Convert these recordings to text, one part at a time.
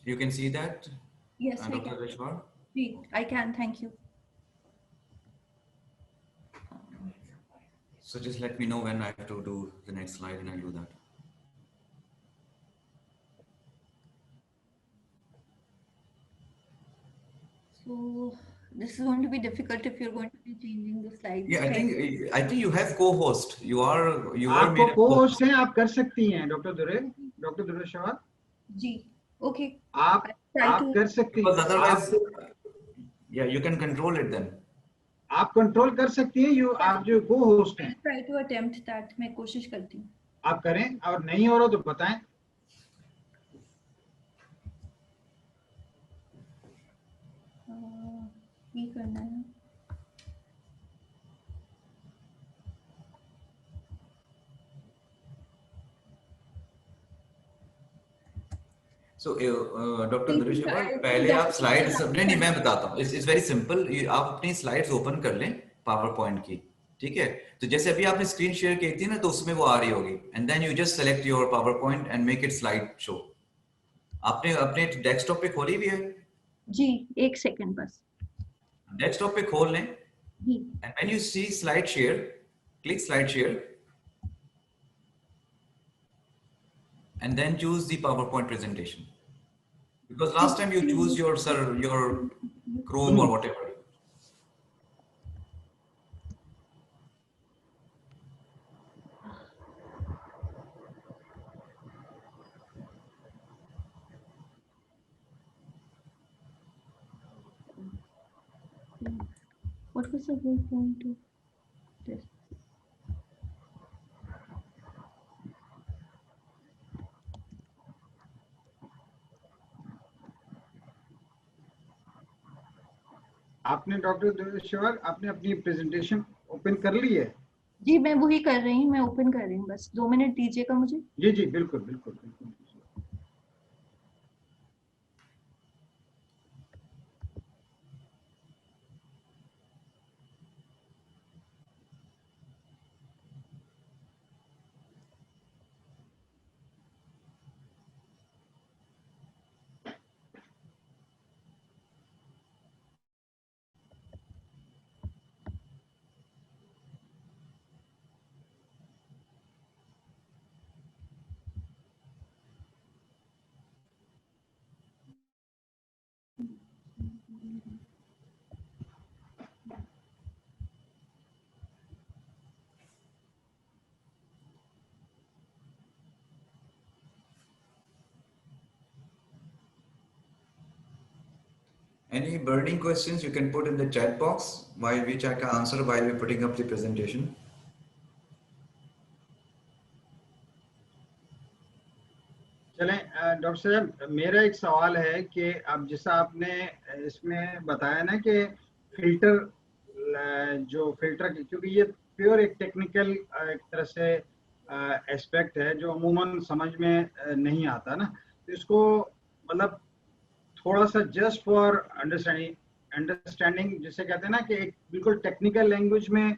You can see that, Yes, I Dr. can. Vishwar? I can. Thank you. So just let me know when I have to do the next slide and I'll do that. So this is going to be difficult if you're going to be changing the slides. Yeah, I think you have co-host. You were आपको made a को host co-host. हैं, आप कर सकती हैं doctor दुर्गे शवाल, जी, okay. आप I try आप to. कर सकती Because otherwise, आप yeah, you can control it then. आप कंट्रोल कर सकती हैं, यू आप जो को होस्ट हैं I'll try to attempt that. मैं कोशिश करती हूँ. आप करें, और नहीं हो रहा तो बताएं. ये करना है. So, डॉक्टर दुर्गेशवर, पहले आप स्लाइड्स नहीं मैं बताता हूँ. It's very simple. आप अपनी स्लाइड्स ओपन कर लें पावर पॉइंट की, ठीक है? तो जैसे अभी आपने स्क्रीन शेयर की थी ना, तो उसमें वो आ रही होगी. And then you just select your power point and make it slide show. आपने अपने डेस्कटॉप पे खोली भी है? जी, एक सेकंड बस. डेस्कटॉप पे खोल लें. जी. And when you see slide share, click slide share and then choose the PowerPoint presentation. Because last time you choose your Chrome or whatever. What was the whole point of this? आपने doctor Durgeshwar आपने अपनी presentation open कर ली है? जी, मैं वही कर रही हूँ. मैं ओपन कर रही हूँ. बस 2 मिनट दीजिएगा मुझे. जी जी बिल्कुल बिल्कुल बिल्कुल. Any burning questions you can put in the chat box, which I can answer while we're putting up the presentation. चलें डॉक्टर साहब, मेरा एक सवाल है कि अब जैसा आपने इसमें बताया ना कि फिल्टर जो फिल्टर, क्योंकि ये प्योर एक टेक्निकल एक तरह से एस्पेक्ट है जो अमूमन समझ में नहीं आता ना, तो इसको मतलब थोड़ा सा जस्ट फॉर अंडरस्टैंडिंग जिसे कहते हैं ना कि एक बिल्कुल टेक्निकल लैंग्वेज में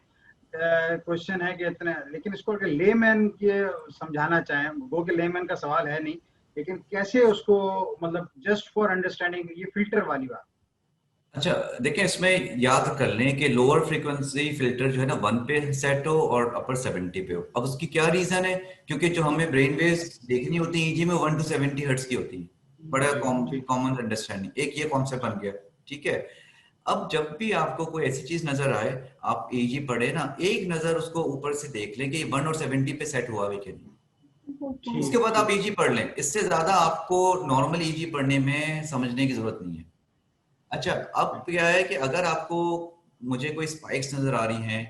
क्वेश्चन है कि इतना, लेकिन इसको अगर लेमैन के समझाना चाहें, वो कि लेमैन का सवाल है नहीं, लेकिन कैसे उसको मतलब जस्ट फॉर अंडरस्टैंडिंग ये फिल्टर वाली बात. अच्छा देखिए, इसमें याद कर लें कि लोअर फ्रीक्वेंसी फिल्टर जो है ना 1 पे सेट हो और अपर 70 पे हो. अब उसकी क्या रीजन है? क्योंकि जो हमें ब्रेन वेव्स देखनी होती है ईजी में 1 to 70 हर्ट्ज की होती है. बड़ा कॉमन अंडरस्टैंडिंग, एक ये कॉन्सेप्ट बन गया, ठीक है? अब जब भी आपको कोई ऐसी चीज नजर आए, आप ईजी पढ़े ना, एक नजर उसको ऊपर से देख लें कि 1 और 70 पे सेट हुआ है कि नहीं. उसके बाद आप ईजी पढ़ लें. इससे ज्यादा आपको नॉर्मल ईजी पढ़ने में समझने की जरूरत नहीं है. अच्छा, अब क्या है कि अगर आपको मुझे कोई स्पाइक्स नजर आ रही हैं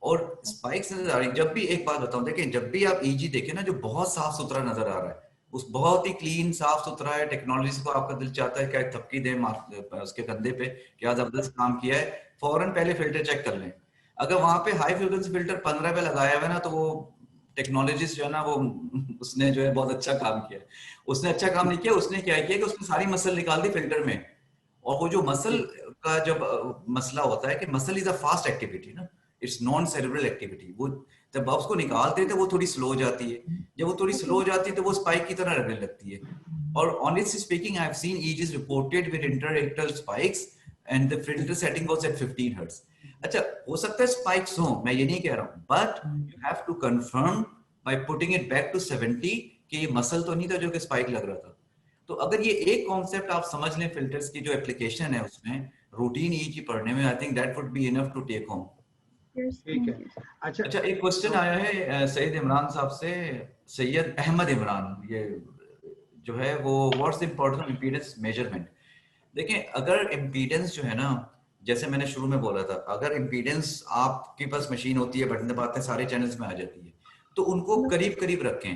और स्पाइक्स नजर आ रही, जब भी एक बात बताऊं, देखिए जब भी आप ईजी देखें ना, जो बहुत साफ सुथरा नजर आ रहा है, उस बहुत ही क्लीन साफ सुथरा है, टेक्नोलॉजी को आपका दिल चाहता है क्या थपकी दे उसके कंधे पे, क्या जबरदस्त काम किया है, फौरन पहले फिल्टर चेक कर लें. अगर वहां पे हाई फ्रिक्वेंसी फिल्टर 15 पे लगाया हुआ है ना, तो वो टेक्नोलॉजिस्ट जो है ना, वो उसने जो है बहुत अच्छा काम किया. उसने अच्छा काम नहीं किया. उसने क्या किया कि उसने सारी मसल निकाल दी फिल्टर में. और वो जो मसल का जब मसला होता है कि muscle is a fast activity ना, इट्स नॉन सेरेब्रल एक्टिविटी. वो जब आप उसको निकालते हैं तो वो थोड़ी स्लो हो जाती है. जब वो थोड़ी स्लो हो जाती है तो वो स्पाइक की तरह लगने लगती है. Or honestly speaking, I've seen EEGs reported with interictal spikes and the filter setting was at 15 hertz. अच्छा, हो सकता है spikes हो, मैं ये नहीं कह रहा हूँ, but you have to confirm by putting it back to 70 कि ये मसल तो नहीं था जो कि स्पाइक लग रहा था. तो अगर ये एक कॉन्सेप्ट आप समझ लें फिल्टर्स की जो एप्लीकेशन है उसमें रूटीन ईईजी पढ़ने में, I think that would be enough to take home. Yes, ठीक है. thank you. अच्छा, एक क्वेश्चन आया है सैयद इमरान साहब से, सैयद अहमद इमरान, ये जो है वो what's the importance of impedance measurement. देखिए, अगर इंपीडेंस जो है ना, जैसे मैंने शुरू में बोला था, अगर इंपीडेंस आपके पास मशीन होती है, बटन दबाते हैं सारे चैनल्स में आ जाती है, तो उनको करीब करीब रखें.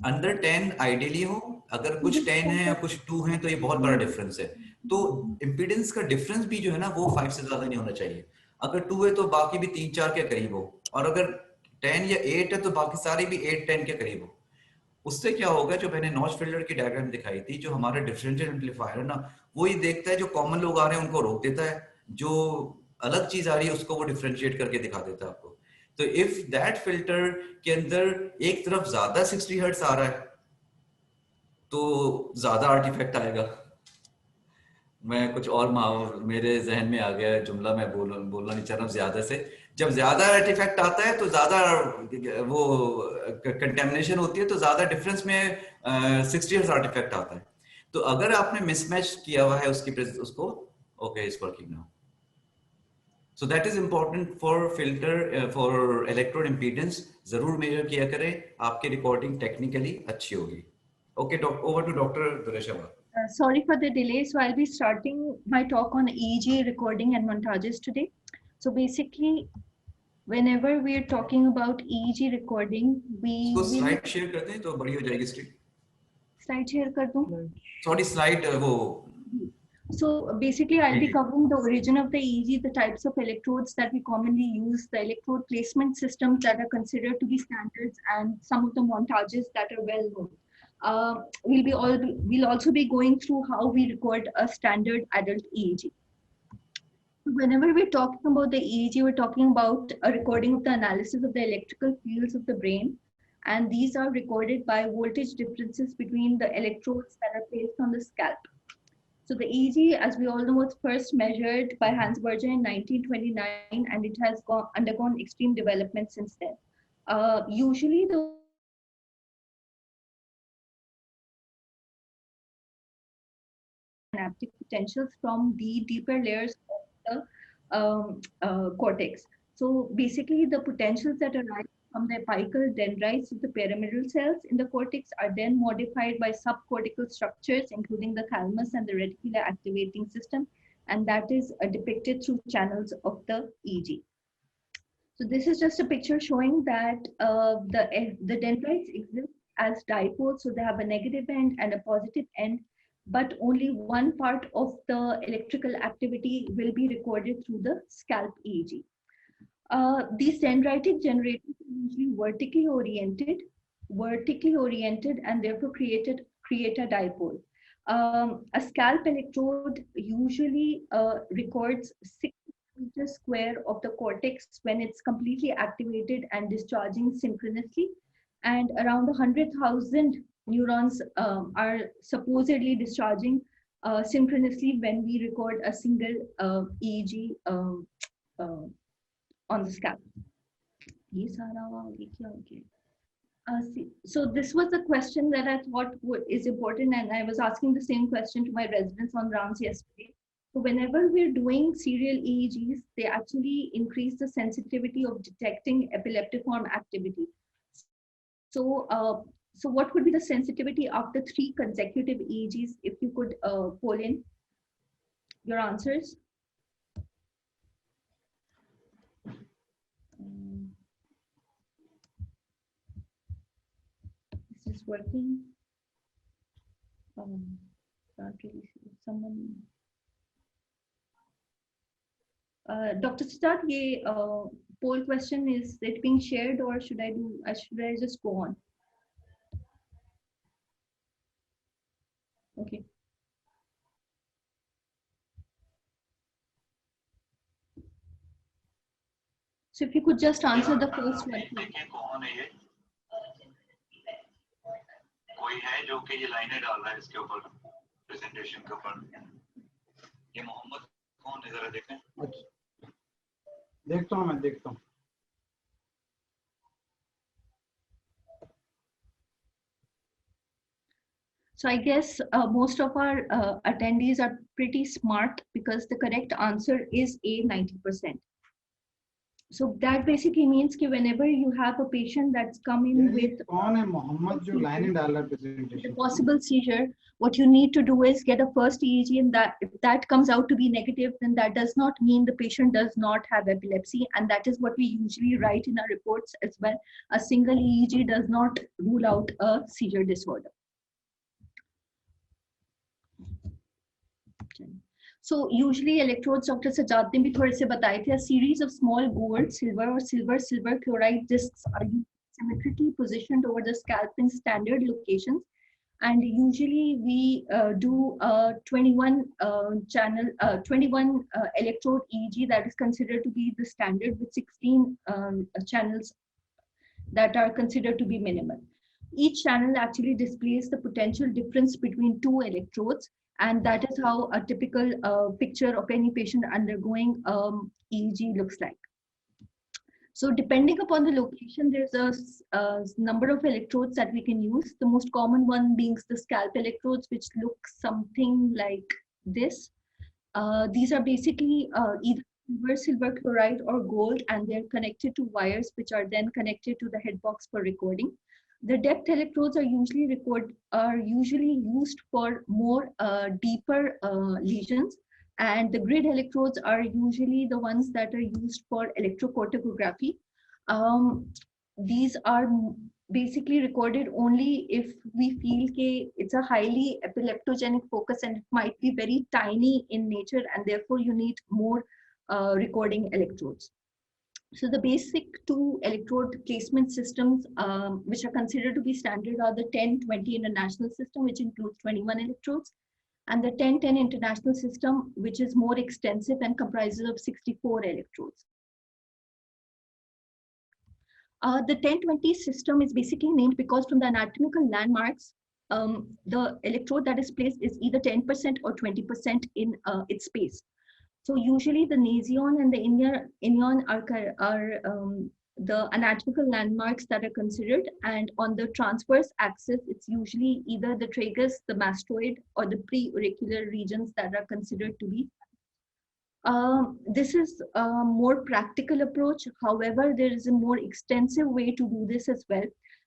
अंडर 10 आइडियली हो, अगर कुछ 10 है या कुछ 2 है तो ये बहुत बड़ा डिफरेंस है. तो इंपीडेंस का डिफरेंस भी जो है ना वो 5 से ज्यादा नहीं होना चाहिए. अगर 2 है तो बाकी भी 3-4 के करीब हो, और अगर 10 या 8 है तो बाकी सारे भी 8-10 के करीब हो. उससे क्या होगा, जो मैंने नॉच फिल्टर की डायग्राम दिखाई थी, जो हमारा डिफरेंशियल एम्पलीफायर है ना, वो ये देखता है जो कॉमन लोग आ रहे हैं उनको रोक देता है, जो अलग चीज आ रही है उसको वो डिफरेंशिएट करके दिखा देता है आपको. तो इफ दैट फिल्टर के अंदर एक तरफ ज्यादा 60 हर्ट्ज आ रहा है तो ज्यादा आर्टिफैक्ट आएगा. मैं कुछ और मेरे जहन में आ गया है जुमला, मैं बोलना नहीं चाह रहा हूँ ज्यादा से. जब ज्यादा आर्टिफैक्ट आता है तो ज्यादा वो कंटेमिनेशन होती है, तो ज्यादा डिफरेंस में 60 हर्ट्ज आर्टिफैक्ट आता है. तो अगर आपने मिसमैच किया हुआ है उसको, okay it's working now. So that is important for filter for electrode impedance. जरूर मेजर किया करें, आपकी रिकॉर्डिंग टेक्निकली अच्छी होगी. Okay, over to Dr. Dureshava. Sorry for the delay. So I'll be starting my talk on EEG recording and montages today. So basically, whenever we are talking about EEG recording, we इसको will slide share कर दें तो बड़ी हो जाएगी screen. slide share कर दूं? Sorry slide वो. So basically, I'll be जी. covering the origin of the EEG, the types of electrodes that we commonly use, the electrode placement systems that are considered to be standards, and some of the montages that are well known. We'll also be going through how we record a standard adult EEG. Whenever we're talking about the EEG, we're talking about a recording of the analysis of the electrical fields of the brain. And these are recorded by voltage differences between the electrodes that are placed on the scalp. So the EEG, as we all know, was first measured by Hans Berger in 1929, and it has undergone extreme development since then. Usually the synaptic potentials from the deeper layers of the cortex. So basically the potentials that arise from the apical dendrites of the pyramidal cells in the cortex are then modified by subcortical structures, including the thalamus and the reticular activating system, and that is depicted through channels of the EEG. So this is just a picture showing that the dendrites exist as dipoles, so they have a negative end and a positive end, but only one part of the electrical activity will be recorded through the scalp EEG. These dendritic generators are usually vertically oriented, and therefore create a dipole. A scalp electrode usually records 6 meters square of the cortex when it's completely activated and discharging synchronously, and around 100,000 neurons are supposedly discharging synchronously when we record a single EEG on the scalp. So this was a question that I thought is important, and I was asking the same question to my residents on rounds yesterday. So whenever we're doing serial EEGs, they actually increase the sensitivity of detecting epileptiform activity. So, so what would be the sensitivity after 3 consecutive EEGs? If you could poll in your answers. This is working. Can't really see someone. Dr. Siddharth, ye poll question, is it being shared, or should I just go on? Okay. So if you could just answer the first one. कोई है जो कि ये लाइनें डाल रहा है इसके ऊपर प्रेजेंटेशन के ऊपर? ये मोहम्मद कौन है, जरा देखें। अच्छा, देखता हूँ, मैं देखता हूँ। So I guess most of our attendees are pretty smart because the correct answer is A, 90%. So that basically means that whenever you have a patient that's coming with कौन है मोहम्मद जो लाइन डाल रहा है presentation? a possible seizure, what you need to do is get a first EEG, and that if that comes out to be negative, then that does not mean the patient does not have epilepsy, and that is what we usually write in our reports as well. A single EEG does not rule out a seizure disorder. So usually electrodes, Dr. Sajjad ne bhi thode se bataye the, a series of small gold, silver or silver chloride discs are symmetrically positioned over the scalp in standard locations. And usually we do a 21 electrode EEG that is considered to be the standard, with 16 channels that are considered to be minimal. Each channel actually displays the potential difference between two electrodes, and that is how a typical picture of any patient undergoing EEG looks like. So depending upon the location, there's a number of electrodes that we can use. The most common one being the scalp electrodes, which look something like this. These are basically either silver chloride or gold, and they're connected to wires which are then connected to the head box for recording. The depth electrodes are usually used for more deeper lesions, and the grid electrodes are usually the ones that are used for electrocorticography. These are basically recorded only if we feel that it's a highly epileptogenic focus and it might be very tiny in nature, and therefore you need more recording electrodes. So the basic two electrode placement systems which are considered to be standard are the 10-20 international system, which includes 21 electrodes, and the 10-10 international system, which is more extensive and comprises of 64 electrodes. The 10-20 system is basically named because from the anatomical landmarks, the electrode that is placed is either 10% or 20% in its space. So usually the nasion and the inion are the anatomical landmarks that are considered, and on the transverse axis, it's usually either the tragus, the mastoid, or the preauricular regions that are considered to be. This is a more practical approach. However, there is a more extensive way to do this as well.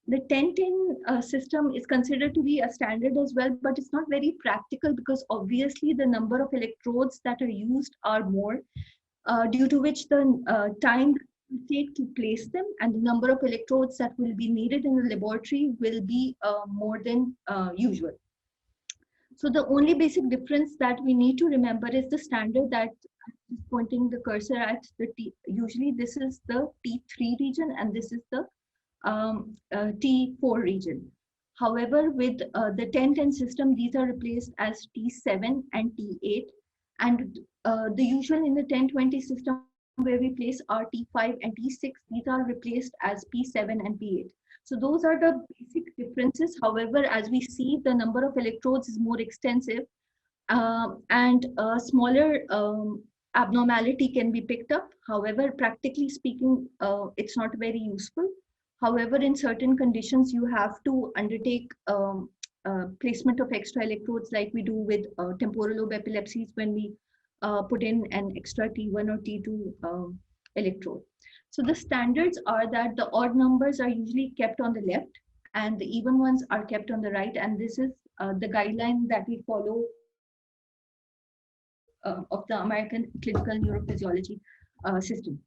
The 10-10 system is considered to be a standard as well, but it's not very practical because obviously the number of electrodes that are used are more, due to which the time it take to place them and the number of electrodes that will be needed in the laboratory will be more than usual. So the only basic difference that we need to remember is the standard that is pointing the cursor at the T. Usually this is the T3 region and this is the T4 region. However, with the 10-10 system, these are replaced as T7 and T8. And the usual in the 10-20 system where we place our T5 and T6, these are replaced as P7 and P8. So those are the basic differences. However, as we see, the number of electrodes is more extensive and a smaller abnormality can be picked up. However, practically speaking, it's not very useful. However, in certain conditions, you have to undertake placement of extra electrodes like we do with temporal lobe epilepsies when we put in an extra T1 or T2 electrode. So the standards are that the odd numbers are usually kept on the left and the even ones are kept on the right. And this is the guideline that we follow of the American Clinical Neurophysiology system.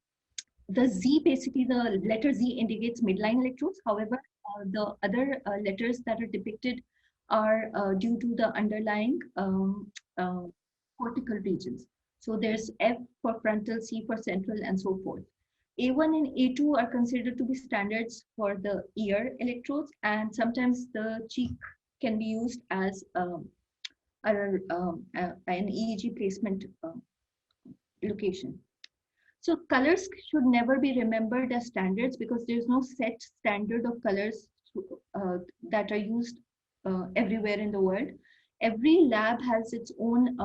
The Z, basically the letter Z indicates midline electrodes. However, the other letters that are depicted are due to the underlying cortical regions. So there's F for frontal, C for central, and so forth. A1 and A2 are considered to be standards for the ear electrodes, and sometimes the cheek can be used as an EEG placement location. So colors should never be remembered as standards because there's no set standard of colors that are used everywhere in the world. Every lab has its own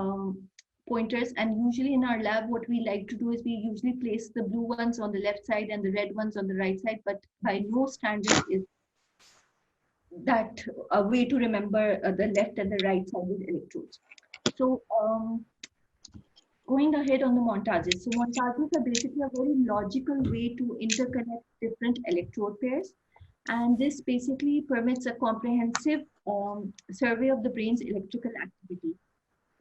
pointers, and usually in our lab what we like to do is we usually place the blue ones on the left side and the red ones on the right side, but by no standard is that a way to remember the left and the right sided electrodes. So going ahead on the montages. So montages are basically a very logical way to interconnect different electrode pairs. And this basically permits a comprehensive survey of the brain's electrical activity.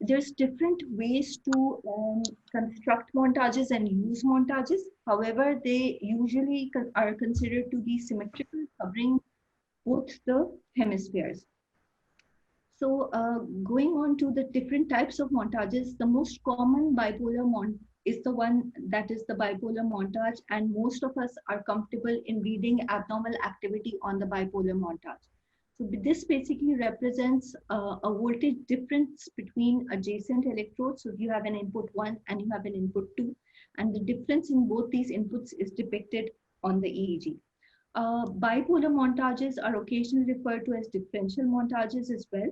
There's different ways to construct montages and use montages. However, they usually are considered to be symmetrical, covering both the hemispheres. So going on to the different types of montages, the most common bipolar is the one that is the bipolar montage, and most of us are comfortable in reading abnormal activity on the bipolar montage. So this basically represents a voltage difference between adjacent electrodes. So you have an input 1 and you have an input 2, and the difference in both these inputs is depicted on the EEG. Bipolar montages are occasionally referred to as differential montages as well.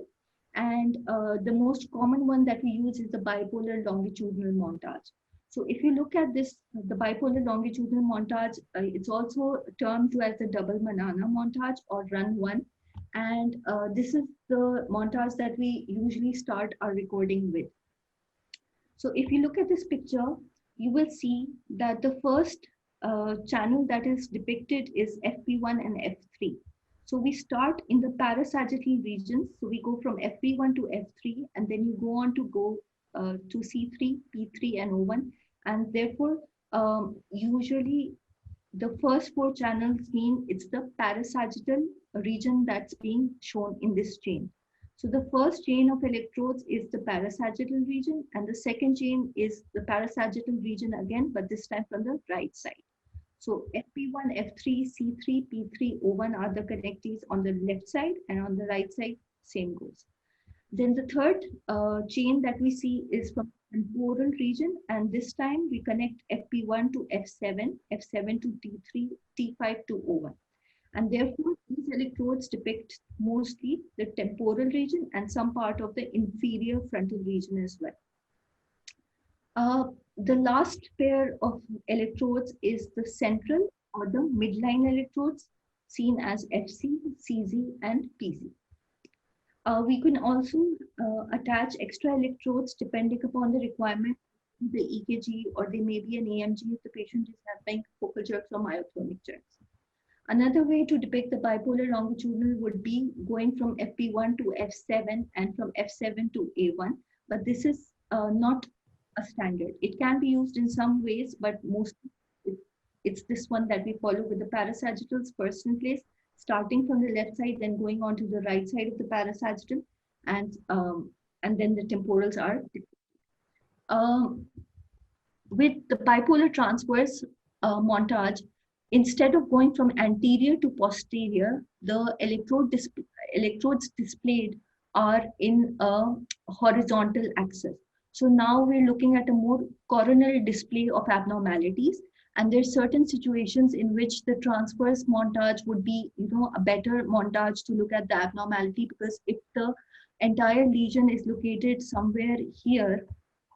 And the most common one that we use is the bipolar longitudinal montage. So if you look at this, the bipolar longitudinal montage, it's also termed to as the double banana montage or run one. And this is the montage that we usually start our recording with. So if you look at this picture, you will see that the first channel that is depicted is FP1 and F3. So we start in the parasagittal regions. So we go from FP1 to F3, and then you go on to go to C3, P3, and O1. And therefore, usually the first 4 channels mean it's the parasagittal region that's being shown in this chain. So the first chain of electrodes is the parasagittal region, and the second chain is the parasagittal region again, but this time from the right side. So FP1, F3, C3, P3, O1 are the connectees on the left side, and on the right side, same goes. Then the third chain that we see is from the temporal region, and this time we connect FP1 to F7, F7 to T3, T5 to O1. And therefore, these electrodes depict mostly the temporal region and some part of the inferior frontal region as well. The last pair of electrodes is the central or the midline electrodes, seen as FC, CZ, and PZ. We can also attach extra electrodes depending upon the requirement, the EKG, or they may be an AMG if the patient is having focal jerks or myotonic jerks. Another way to depict the bipolar longitudinal would be going from FP1 to F7 and from F7 to A1, but this is not a standard. It can be used in some ways, but mostly it's this one that we follow with the parasagittals first in place, starting from the left side, then going on to the right side of the parasagittal, and then the temporals are. With the bipolar transverse montage, instead of going from anterior to posterior, the electrodes displayed are in a horizontal axis. So now we're looking at a more coronal display of abnormalities, and there's certain situations in which the transverse montage would be, a better montage to look at the abnormality, because if the entire lesion is located somewhere here,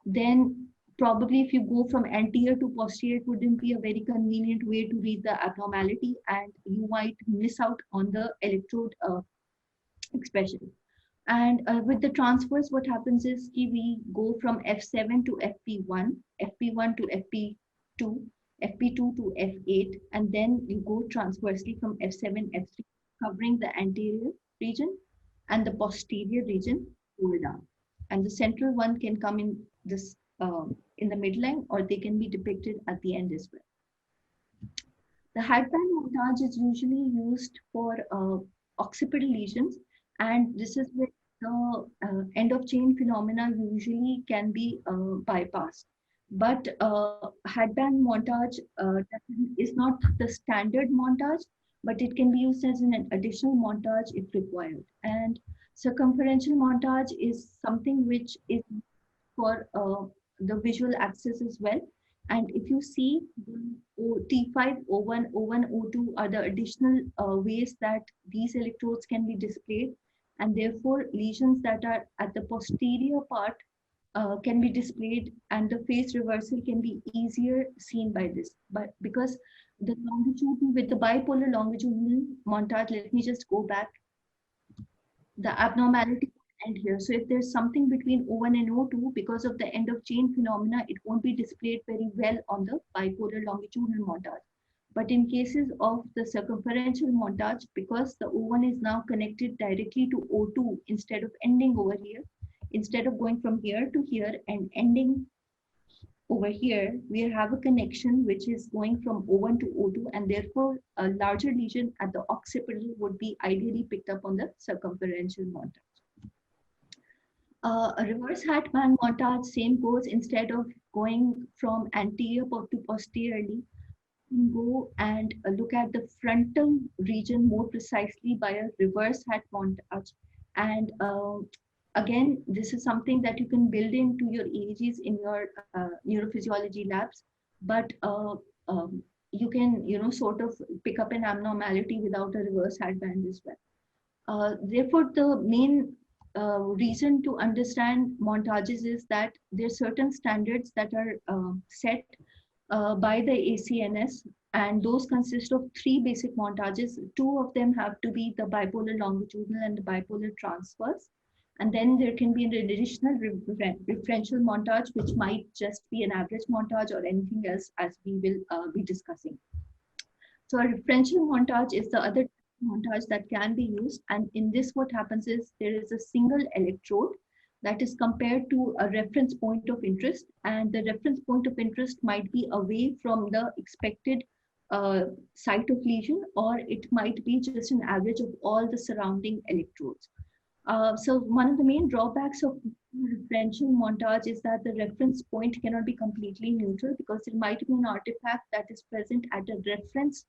then probably if you go from anterior to posterior, it wouldn't be a very convenient way to read the abnormality, and you might miss out on the electrode expression. And with the transfers, what happens is we go from F7 to FP1, FP1 to FP2, FP2 to F8, and then you go transversely from F7, F3, covering the anterior region and the posterior region pull down. And the central one can come in this in the midline, or they can be depicted at the end as well. The headband montage is usually used for occipital lesions, and this is where the end of chain phenomena usually can be bypassed. But headband montage is not the standard montage, but it can be used as an additional montage if required. And circumferential montage is something which is for the visual axis as well. And if you see, T5, O1, O1, O2 are the additional ways that these electrodes can be displayed. and therefore lesions that are at the posterior part can be displayed, and the phase reversal can be easier seen by this. But because the longitudinal, with the bipolar longitudinal montage, let me just go back. The abnormality would end here. So if there's something between O1 and O2, because of the end of chain phenomena, it won't be displayed very well on the bipolar longitudinal montage. But in cases of the circumferential montage, because the O1 is now connected directly to O2 instead of ending over here, instead of going from here to here and ending over here, we have a connection which is going from O1 to O2, and therefore a larger lesion at the occipital would be ideally picked up on the circumferential montage. A reverse hat band montage, same goes. Instead of going from anterior to posteriorly, you can go and look at the frontal region more precisely by a reverse hat montage. And again, this is something that you can build into your EEGs in your neurophysiology labs, but you can, sort of pick up an abnormality without a reverse hat band as well. Therefore, the main reason to understand montages is that there are certain standards that are set by the ACNS, and those consist of 3 basic montages. 2 of them have to be the bipolar longitudinal and the bipolar transverse. And then there can be an additional referential montage, which might just be an average montage or anything else, as we will be discussing. So a referential montage is the other montage that can be used. And in this, what happens is there is a single electrode that is compared to a reference point of interest. And the reference point of interest might be away from the expected site of lesion, or it might be just an average of all the surrounding electrodes. So one of the main drawbacks of referential montage is that the reference point cannot be completely neutral, because there might be an artifact that is present at a reference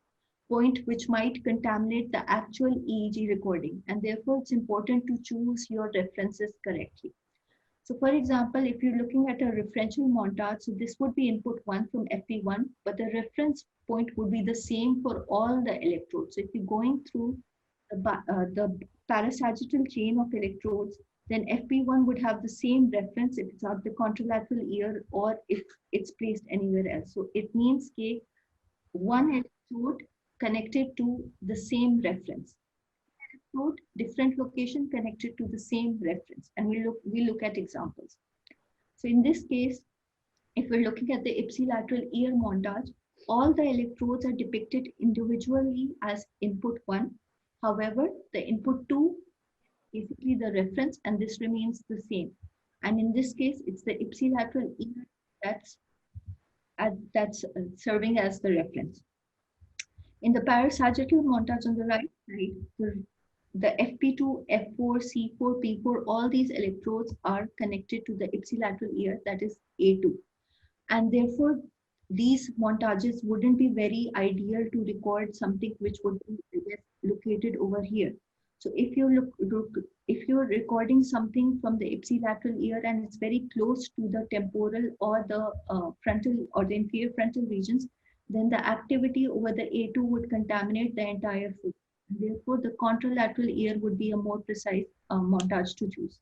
point which might contaminate the actual EEG recording, and therefore it's important to choose your references correctly. So for example, if you're looking at a referential montage, so this would be input 1 from FP1, but the reference point would be the same for all the electrodes. So if you're going through the parasagittal chain of electrodes, then FP1 would have the same reference if it's at the contralateral ear or if it's placed anywhere else. So it means that one electrode connected to the same reference. Electrode, different location connected to the same reference. And we look at examples. So in this case, if we're looking at the ipsilateral ear montage, all the electrodes are depicted individually as input 1. However, the input 2 is basically the reference, and this remains the same. And in this case, it's the ipsilateral ear that's serving as the reference. In the parasagittal montage on the right side, the FP2, F4, C4, P4, all these electrodes are connected to the ipsilateral ear, that is A2. And therefore, these montages wouldn't be very ideal to record something which would be located over here. So if you're recording something from the ipsilateral ear and it's very close to the temporal or the frontal or the inferior frontal regions, then the activity over the A2 would contaminate the entire foot. Therefore, the contralateral ear would be a more precise montage to choose.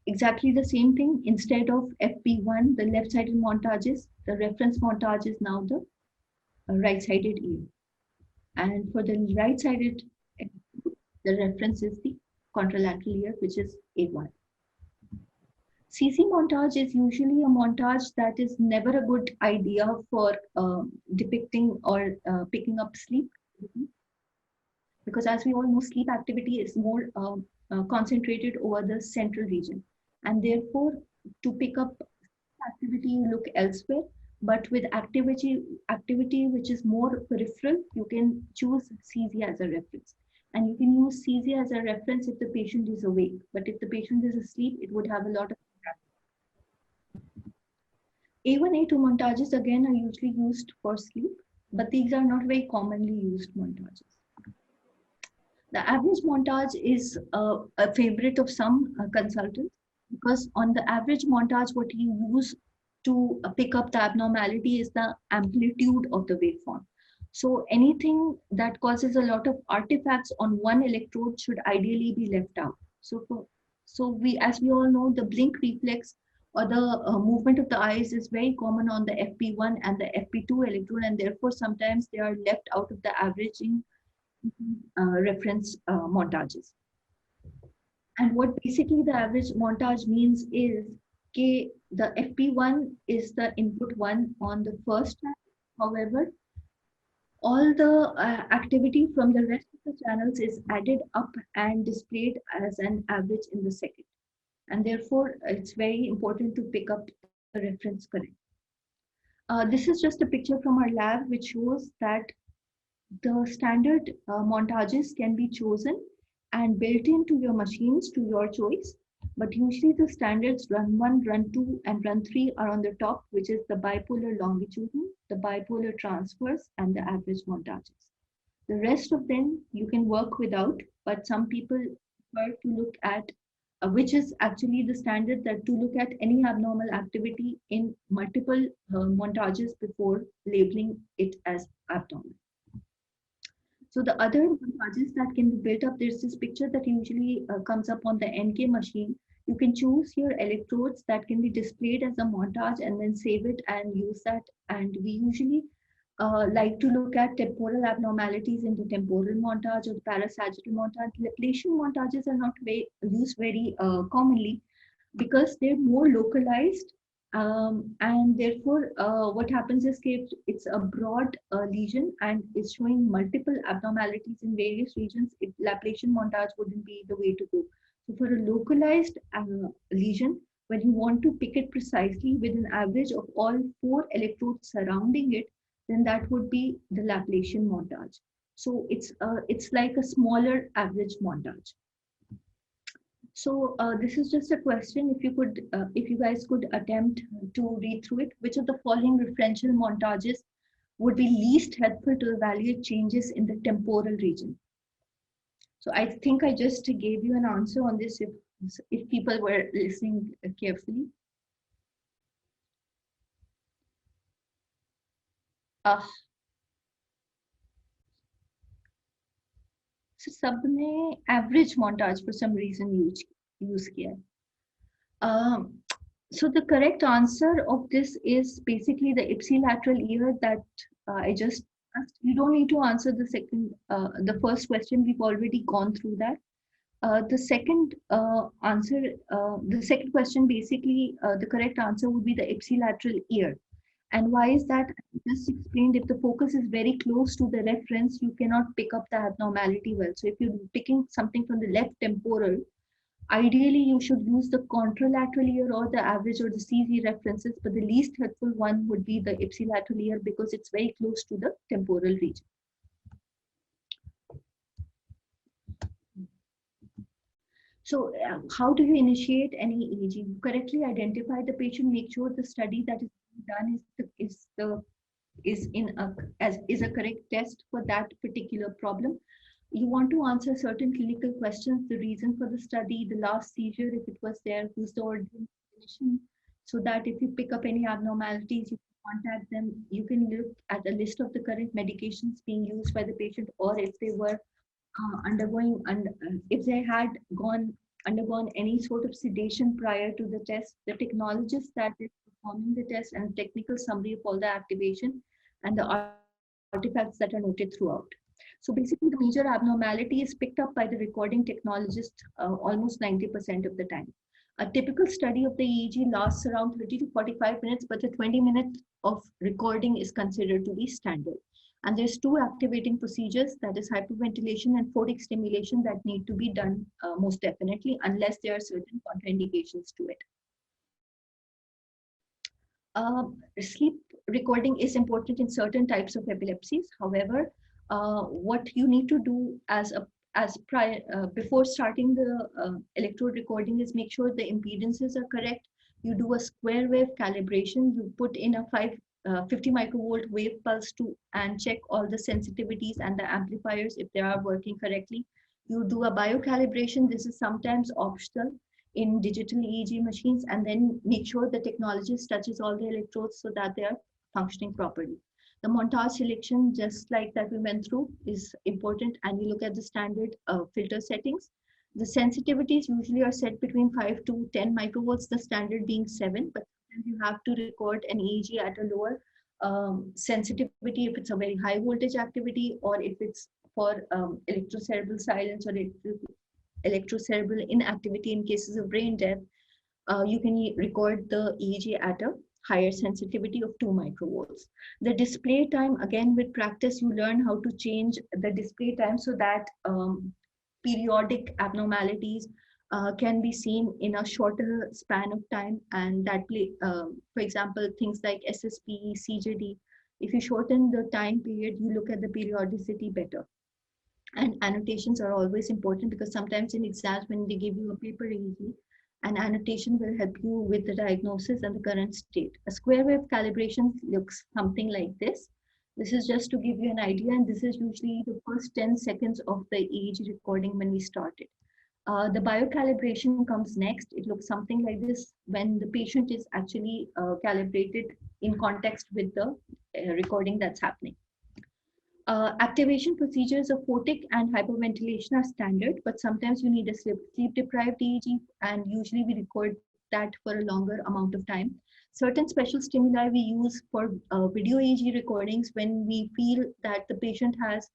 Exactly the same thing. Instead of FP1, the left-sided montages, the reference montage is now the right-sided ear. And for the right-sided, the reference is the contralateral ear, which is A1. CC montage is usually a montage that is never a good idea for depicting or picking up sleep. Because as we all know, sleep activity is more concentrated over the central region. And therefore, to pick up activity, you look elsewhere. But with activity which is more peripheral, you can choose CZ as a reference. And you can use CZ as a reference if the patient is awake. But if the patient is asleep, it would have a lot of impact. A1, A2 montages again are usually used for sleep, but these are not very commonly used montages. The average montage is a favorite of some consultants, because on the average montage, what you use to pick up the abnormality is the amplitude of the waveform. So anything that causes a lot of artifacts on one electrode should ideally be left out. As we all know, the blink reflex or the movement of the eyes is very common on the FP1 and the FP2 electrode, and therefore sometimes they are left out of the averaging reference montages. And what basically the average montage means is the FP1 is the input one on the first channel. However, all the activity from the rest of the channels is added up and displayed as an average in the second. And therefore, it's very important to pick up the reference correct. This is just a picture from our lab which shows that the standard montages can be chosen and built into your machines to your choice. But usually the standards run 1, run 2, and run 3 are on the top, which is the bipolar longitudinal, the bipolar transverse, and the average montages. The rest of them you can work without, but some people prefer to look at, which is actually the standard, that to look at any abnormal activity in multiple montages before labeling it as abnormal. So the other montages that can be built up, there's this picture that usually comes up on the NK machine. You can choose your electrodes that can be displayed as a montage and then save it and use that. And we usually like to look at temporal abnormalities in the temporal montage or the parasagittal montage. Laplacian montages are not used very commonly because they're more localized, and therefore what happens is it's a broad lesion and it's showing multiple abnormalities in various regions. Laplacian montage wouldn't be the way to go. So for a localized lesion, when you want to pick it precisely with an average of all 4 electrodes surrounding it, then that would be the Laplacian montage. So it's like a smaller average montage. So this is just a question. If you guys could attempt to read through it, which of the following referential montages would be least helpful to evaluate changes in the temporal region? So I think I just gave you an answer on this if people were listening carefully. So सबने average montage for some reason use किया. So the correct answer of this is basically the ipsilateral ear that I just asked. You don't need to answer the first question. We've already gone through that. The second the second question, basically, the correct answer would be the ipsilateral ear. And why is that? I just explained, if the focus is very close to the reference, you cannot pick up the abnormality well. So if you're picking something from the left temporal, ideally you should use the contralateral ear or the average or the CZ references, but the least helpful one would be the ipsilateral ear because it's very close to the temporal region. So how do you initiate any EEG? You correctly identify the patient, make sure the study that is done is a correct test for that particular problem. You want to answer certain clinical questions, the reason for the study, the last seizure, if it was there, who's the ordinary clinician, so that if you pick up any abnormalities, you can contact them. You can look at a list of the current medications being used by the patient, or if they were if they had undergone any sort of sedation prior to the test, the technologist that is performing the test, and technical summary of all the activation and the artifacts that are noted throughout. So basically, the major abnormality is picked up by the recording technologist almost 90% of the time. A typical study of the EEG lasts around 30 to 45 minutes, but the 20 minutes of recording is considered to be standard. And there's 2 activating procedures, that is hyperventilation and photic stimulation, that need to be done most definitely, unless there are certain contraindications to it. Sleep recording is important in certain types of epilepsies. However, what you need to do before starting the electrode recording is make sure the impedances are correct. You do a square wave calibration. You put in a 50 microvolt wave pulse and check all the sensitivities and the amplifiers if they are working correctly. You do a biocalibration. This is sometimes optional in digital EEG machines, and then make sure the technologist touches all the electrodes so that they are functioning properly. The montage selection, just like that we went through, is important, and we look at the standard filter settings. The sensitivities usually are set between 5 to 10 microvolts, the standard being 7, but you have to record an EEG at a lower sensitivity if it's a very high voltage activity, or if it's for electrocerebral silence or electrocerebral inactivity in cases of brain death. You can record the EEG at a higher sensitivity of 2 microvolts. The display time, again with practice, you learn how to change the display time so that periodic abnormalities can be seen in a shorter span of time, and that for example, things like SSP, CJD, if you shorten the time period, you look at the periodicity better. And annotations are always important, because sometimes in exams when they give you a paper EEG, an annotation will help you with the diagnosis and the current state. A square wave calibration looks something like this. This is just to give you an idea, and this is usually the first 10 seconds of the EEG recording when we started. The biocalibration comes next. It looks something like this when the patient is actually calibrated in context with the recording that's happening. Activation procedures of photic and hyperventilation are standard, but sometimes you need a sleep-deprived EEG, and usually we record that for a longer amount of time. Certain special stimuli we use for video EEG recordings when we feel that the patient has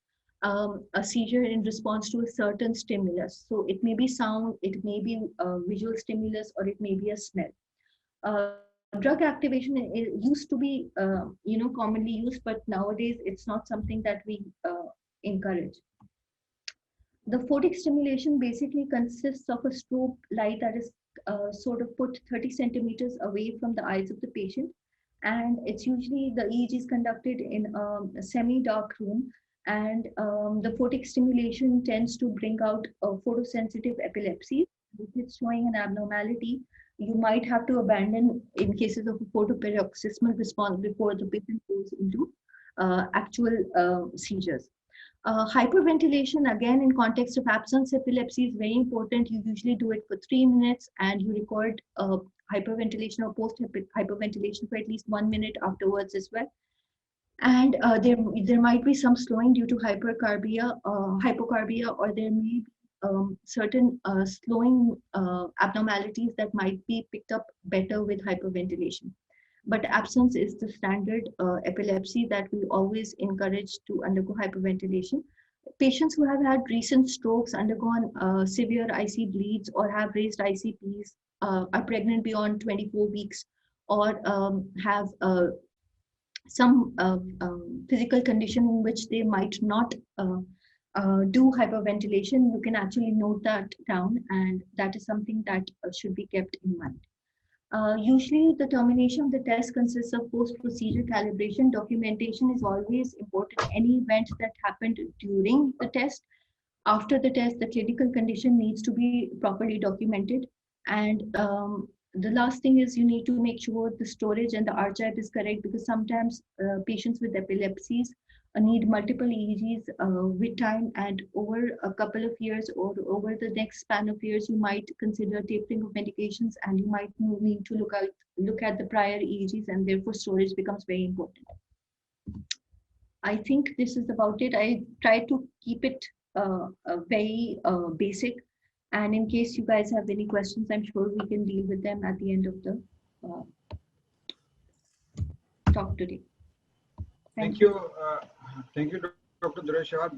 a seizure in response to a certain stimulus. So it may be sound, it may be a visual stimulus, or it may be a smell. Drug activation used to be, commonly used, but nowadays it's not something that we encourage. The photic stimulation basically consists of a strobe light that is sort of put 30 centimeters away from the eyes of the patient, and it's usually the EEG is conducted in a semi-dark room, and the photic stimulation tends to bring out photosensitive epilepsy. If it's showing an abnormality, you might have to abandon in cases of a photoparoxysmal response before the patient goes into actual seizures. Hyperventilation, again, in context of absence epilepsy, is very important. You usually do it for 3 minutes, and you record hyperventilation or post-hyperventilation for at least 1 minute afterwards as well. And there might be some slowing due to hypocarbia, or there may be certain slowing abnormalities that might be picked up better with hyperventilation. But absence is the standard epilepsy that we always encourage to undergo hyperventilation. Patients who have had recent strokes, undergone severe IC bleeds, or have raised ICPs, are pregnant beyond 24 weeks, or have some physical condition in which they might not do hyperventilation, you can actually note that down, and that is something that should be kept in mind. Usually the termination of the test consists of post-procedure calibration. Documentation is always important. Any event that happened during the test, after the test, the clinical condition needs to be properly documented. And the last thing is you need to make sure the storage and the archive is correct, because sometimes patients with epilepsies need multiple EEGs with time, and over a couple of years or over the next span of years, you might consider tapering of medications, and you might need to look at the prior EEGs, and therefore storage becomes very important. I think this is about it. I try to keep it very basic, and in case you guys have any questions, I'm sure we can deal with them at the end of the talk today. Thank you. Thank you, Dr. Dureshwar.